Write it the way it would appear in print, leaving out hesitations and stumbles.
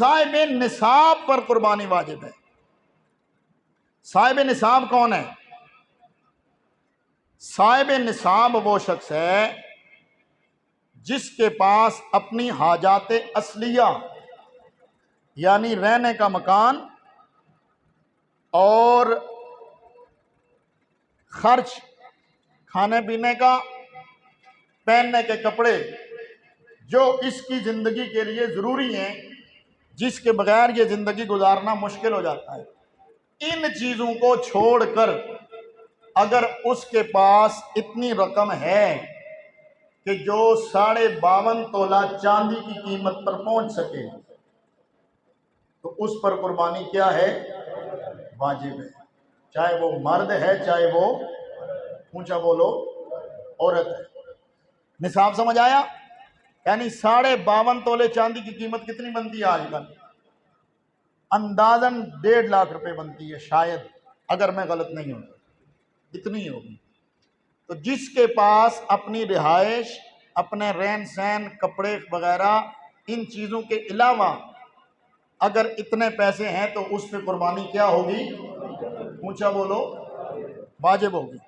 साहिब निसाब पर कुर्बानी वाजिब है। साहिब निसाब कौन है? साहिब निसाब वो शख्स है जिसके पास अपनी हाजात असलिया यानी रहने का मकान और खर्च, खाने पीने का, पहनने के कपड़े, जो इसकी जिंदगी के लिए जरूरी हैं, जिसके बगैर ये जिंदगी गुजारना मुश्किल हो जाता है, इन चीजों को छोड़कर अगर उसके पास इतनी रकम है कि जो 52.5 तोला चांदी की कीमत पर पहुंच सके, तो उस पर कुर्बानी क्या है? वाजिब है। चाहे वो मर्द है, चाहे वो, ऊंचा बोलो, औरत है। निसाब समझ आया? यानी 52.5 तोले चांदी की कीमत कितनी बनती है आजकल? अंदाजन 1.5 लाख रुपए बनती है शायद, अगर मैं गलत नहीं हूं, इतनी होगी। तो जिसके पास अपनी रिहाइश, अपने रहन सहन, कपड़े वगैरह, इन चीजों के अलावा अगर इतने पैसे हैं तो उस पर कुर्बानी क्या होगी? ऊंचा बोलो, वाजिब होगी।